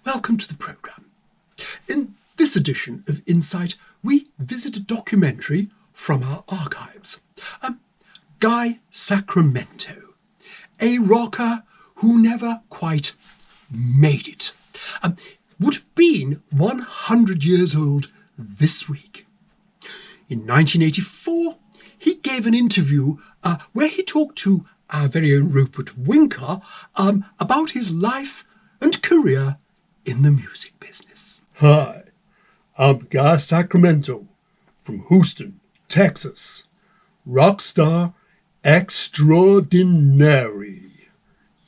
welcome to the programme. In this edition of Insight, we visit a documentary from our archives. Guy Sacramento, a rocker who never quite made it. Would have been 100 years old this week. In 1984, he gave an interview where he talked to our very own Rupert about his life and career in the music business. Hi, I'm Guy Sacramento from Houston, Texas. Rockstar extraordinary.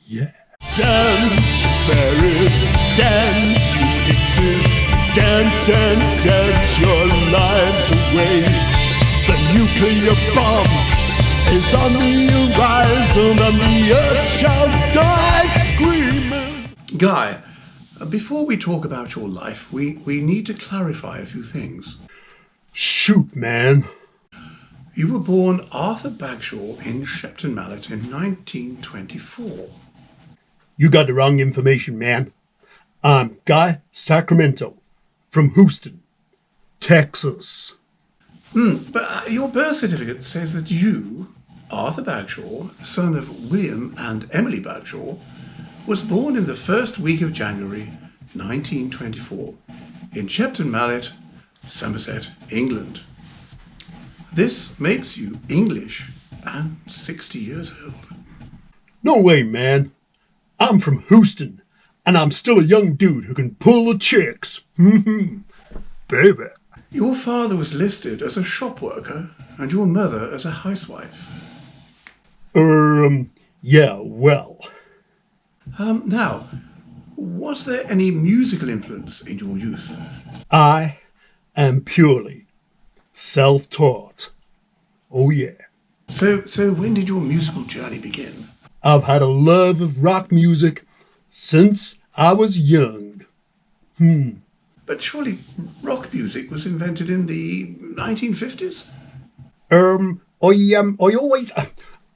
Yeah. Dance, Paris, dance, you pixies. Dance, dance, dance your lives away. The nuclear bomb is on the horizon and the earth shall die screaming. Guy, before we talk about your life, we need to clarify a few things. Shoot, man. You were born Arthur Bagshaw in Shepton Mallet in 1924. You got the wrong information, man. I'm Guy Sacramento from Houston, Texas. But your birth certificate says that you, Arthur Bagshaw, son of William and Emily Bagshaw, was born in the first week of January 1924 in Shepton Mallet, Somerset, England. This makes you English and 60 years old. No way, man. I'm from Houston, and I'm still a young dude who can pull the chicks. Baby. Your father was listed as a shop worker and your mother as a housewife. Yeah, well. Now, was there any musical influence in your youth? I am purely self-taught. Oh, yeah. So when did your musical journey begin? I've had a love of rock music since I was young. But surely rock music was invented in the 1950s?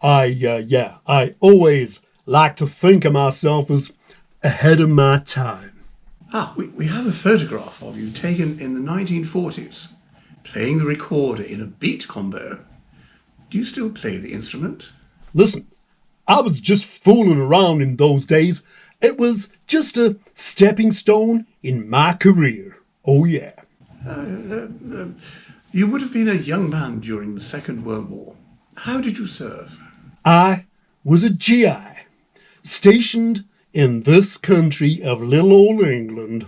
I always like to think of myself as ahead of my time. We have a photograph of you taken in the 1940s, playing the recorder in a beat combo. Do you still play the instrument? Listen, I was just fooling around in those days. It was just a stepping stone in my career. Oh, yeah. You would have been a young man during the Second World War. How did you serve? I was a GI, stationed in this country of little old England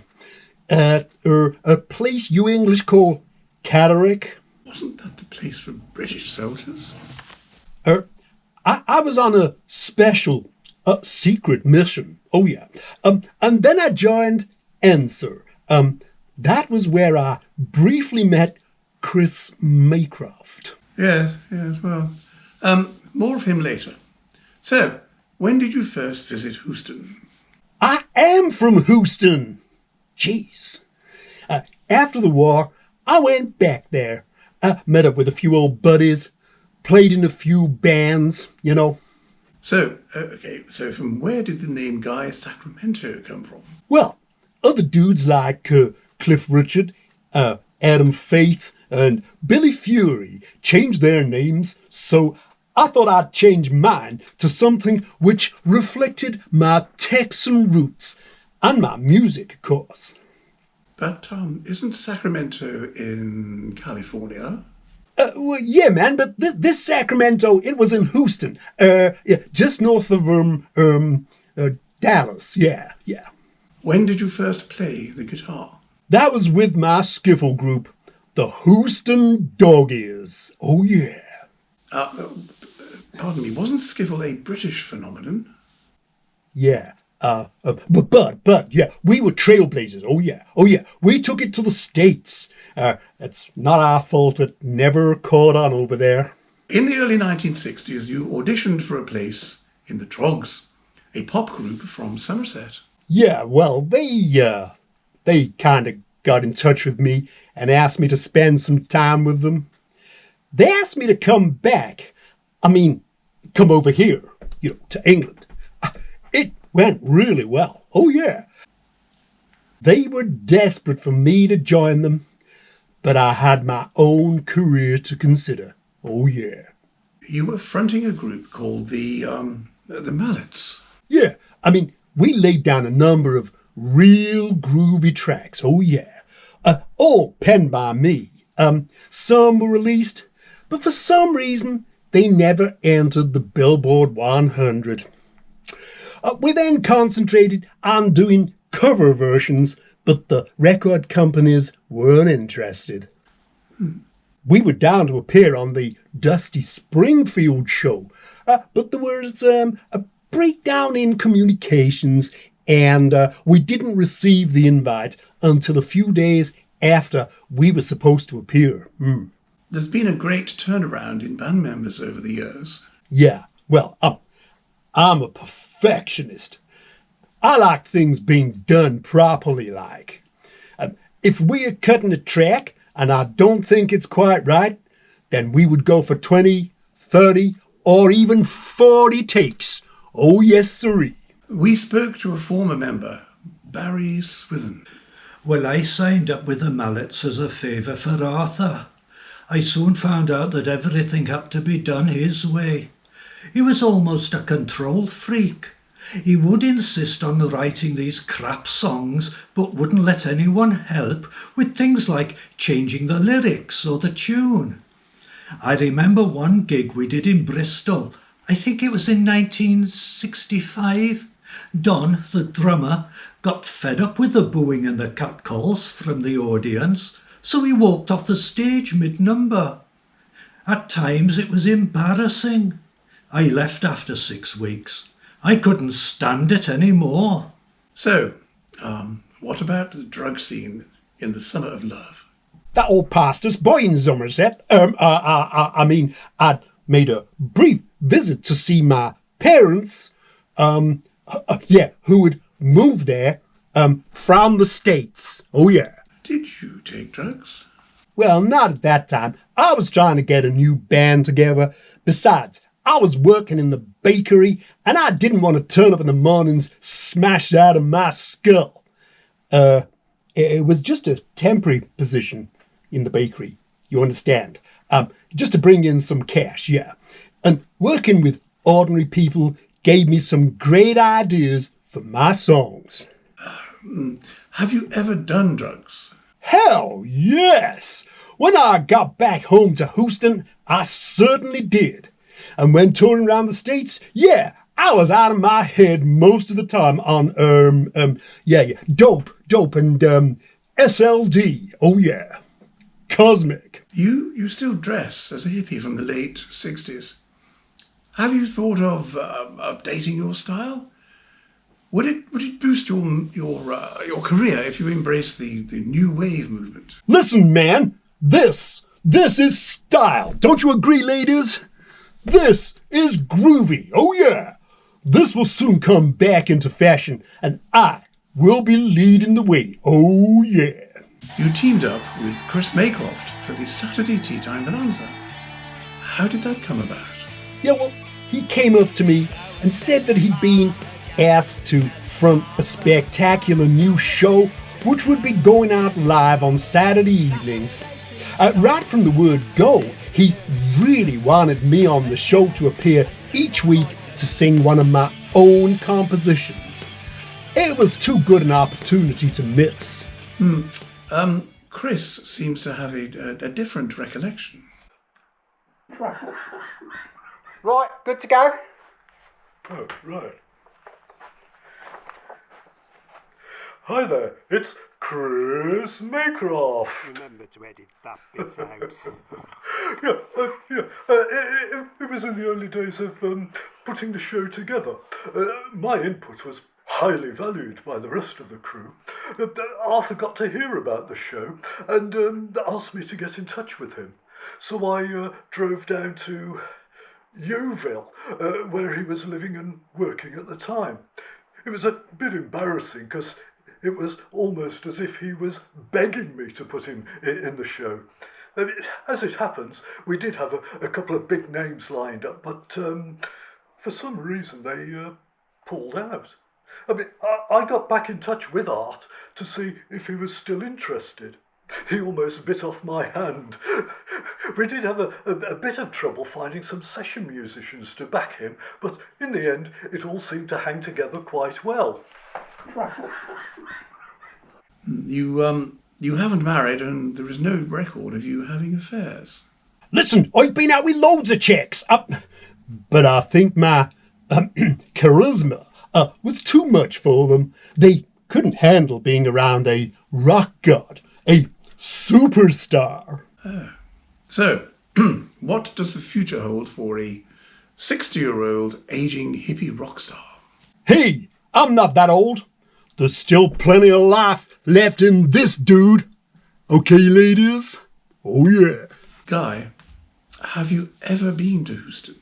at a place you English call Catterick. Wasn't that the place for British soldiers? I was on a special, secret mission. Oh, yeah. And then I joined ENSER. That was where I briefly met Chris Maycroft. Yes, well, more of him later. So, when did you first visit Houston? I am from Houston. Jeez. After the war, I went back there. I met up with a few old buddies, played in a few bands, you know. So from where did the name Guy Sacramento come from? Well, other dudes like Cliff Richard, Adam Faith, and Billy Fury changed their names, so I thought I'd change mine to something which reflected my Texan roots and my music, of course. But isn't Sacramento in California? Well, yeah, man, but this Sacramento, it was in Houston, just north of Dallas, yeah. When did you first play the guitar? That was with my skiffle group, the Houston Doggies. Oh, yeah. Pardon me, wasn't skiffle a British phenomenon? Yeah, but, yeah, we were trailblazers. Oh, yeah. We took it to the States. It's not our fault it never caught on over there. In the early 1960s, you auditioned for a place in the Trogs, a pop group from Somerset. Yeah, well, they kind of got in touch with me and asked me to spend some time with them. They asked me to come back. Come over here, to England. It went really well. Oh, yeah. They were desperate for me to join them, but I had my own career to consider. Oh, yeah. You were fronting a group called the Mallets. Yeah, I mean, we laid down a number of real groovy tracks. Oh, yeah. All penned by me. Some were released, but for some reason, they never entered the Billboard 100. We then concentrated on doing cover versions, but the record companies weren't interested. We were down to appear on the Dusty Springfield show, but there was a breakdown in communications, and we didn't receive the invite until a few days after we were supposed to appear. There's been a great turnaround in band members over the years. Yeah, well, I'm a perfectionist. I like things being done properly, like. If we're cutting a track and I don't think it's quite right, then we would go for 20, 30, or even 40 takes. Oh, yes, sirree. We spoke to a former member, Barry Swithen. Well, I signed up with the Mallets as a favour for Arthur. I soon found out that everything had to be done his way. He was almost a control freak. He would insist on writing these crap songs, but wouldn't let anyone help with things like changing the lyrics or the tune. I remember one gig we did in Bristol. I think it was in 1965. Don, the drummer, got fed up with the booing and the catcalls from the audience, so he walked off the stage mid-number. At times it was embarrassing. I left after 6 weeks. I couldn't stand it anymore. So, what about the drug scene in the Summer of Love? That all passed us by in Somerset. I mean, I'd made a brief visit to see my parents, who had moved there, from the States. Oh, yeah. Did you take drugs? Well, not at that time. I was trying to get a new band together. Besides, I was working in the bakery, and I didn't want to turn up in the mornings smashed out of my skull. It was just a temporary position in the bakery, you understand. Just to bring in some cash, yeah. And working with ordinary people gave me some great ideas for my songs. Have you ever done drugs? Hell yes! When I got back home to Houston, I certainly did. And when touring around the States, yeah, I was out of my head most of the time on, dope and, SLD. Oh, yeah. Cosmic. You still dress as a hippie from the late 60s. Have you thought of updating your style? Would it boost your career if you embrace the new wave movement? Listen, man, this is style. Don't you agree, ladies? This is groovy. Oh, yeah. This will soon come back into fashion, and I will be leading the way. Oh, yeah. You teamed up with Chris Maycroft for the Saturday Tea Time Bonanza. How did that come about? Yeah, well, he came up to me and said that he'd been asked to front a spectacular new show which would be going out live on Saturday evenings. Right from the word go, he really wanted me on the show to appear each week to sing one of my own compositions. It was too good an opportunity to miss. Chris seems to have a different recollection. Right, good to go? Oh, right. Hi there, it's Chris Maycroft. Remember to edit that bit out. It was in the early days of putting the show together. My input was highly valued by the rest of the crew. Arthur got to hear about the show and asked me to get in touch with him. So I drove down to Yeovil, where he was living and working at the time. It was a bit embarrassing because it was almost as if he was begging me to put him in the show. As it happens, we did have a couple of big names lined up, but for some reason they pulled out. I mean, I got back in touch with Art to see if he was still interested. He almost bit off my hand. We did have a bit of trouble finding some session musicians to back him, but in the end it all seemed to hang together quite well. You haven't married and there is no record of you having affairs. Listen, I've been out with loads of chicks, but I think my charisma was too much for them. They couldn't handle being around a rock god, a superstar. So, what does the future hold for a 60-year-old aging hippie rock star? Hey, I'm not that old. There's still plenty of life left in this dude. Okay, ladies? Oh, yeah. Guy, have you ever been to Houston?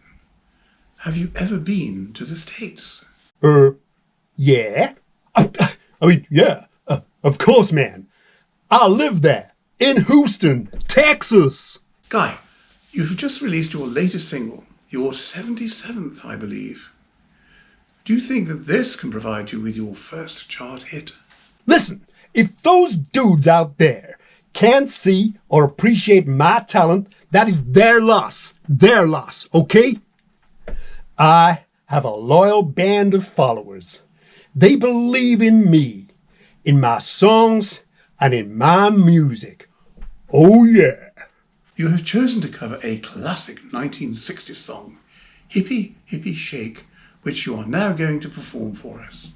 Have you ever been to the States? Yeah. Yeah. Of course, man. I live there, in Houston, Texas. Guy, you've just released your latest single, your 77th, I believe. Do you think that this can provide you with your first chart hit? Listen, if those dudes out there can't see or appreciate my talent, that is their loss. Their loss, okay? I have a loyal band of followers. They believe in me, in my songs, and in my music. Oh, yeah. You have chosen to cover a classic 1960s song, Hippy, Hippy Shake, which you are now going to perform for us.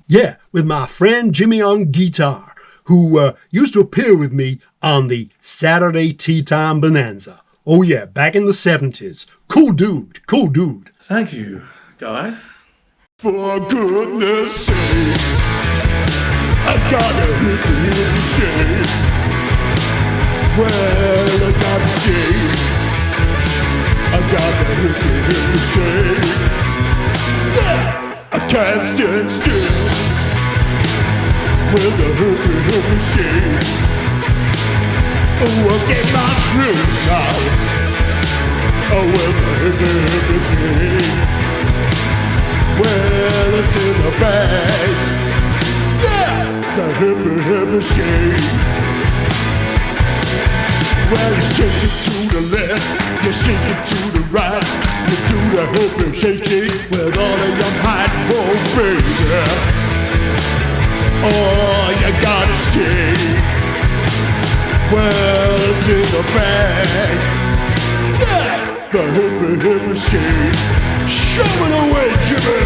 Yeah, with my friend Jimmy on guitar, who used to appear with me on the Saturday Tea Time Bonanza. Oh yeah, back in the 70s. Cool dude, cool dude. Thank you, Guy. For goodness sakes, I got a hippie shake. Well, I got a shake. I got a hippie shake. I can't stand still with a hippie shake. Oh, I get my dreams now. Oh, with a hippie shake. Well, it's in the bag. Yeah, the hippie shake. Well, you shake it to the left, you shake it to the right. You do the hippie shake with all of your might, oh baby. Oh, you gotta shake. Well, it's in the bag. Yeah, the hippie shake. Show me the way, Jimmy.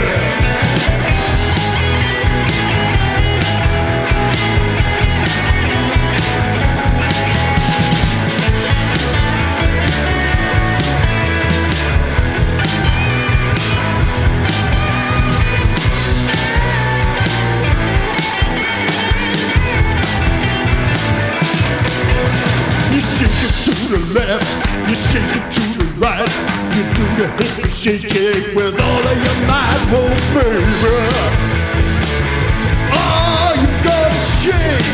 You shake it to the left, you shake it to the right. You do the hippie shake with all of your might, oh baby. Oh, you gotta shake.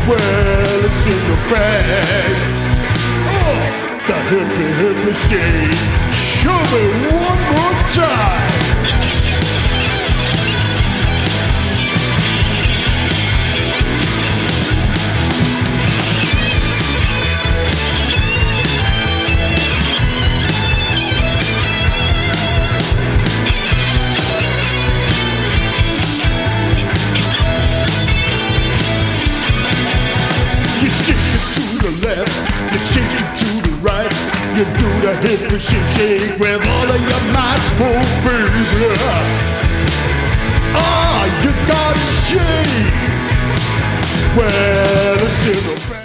Well, it's in the bag. Oh, the hippie shake. Show me one more time. You shake it to the left, you shake it to the right. You do the hippie shake with all of your might, oh baby. Oh, you gotta shake. Well, it's in the back.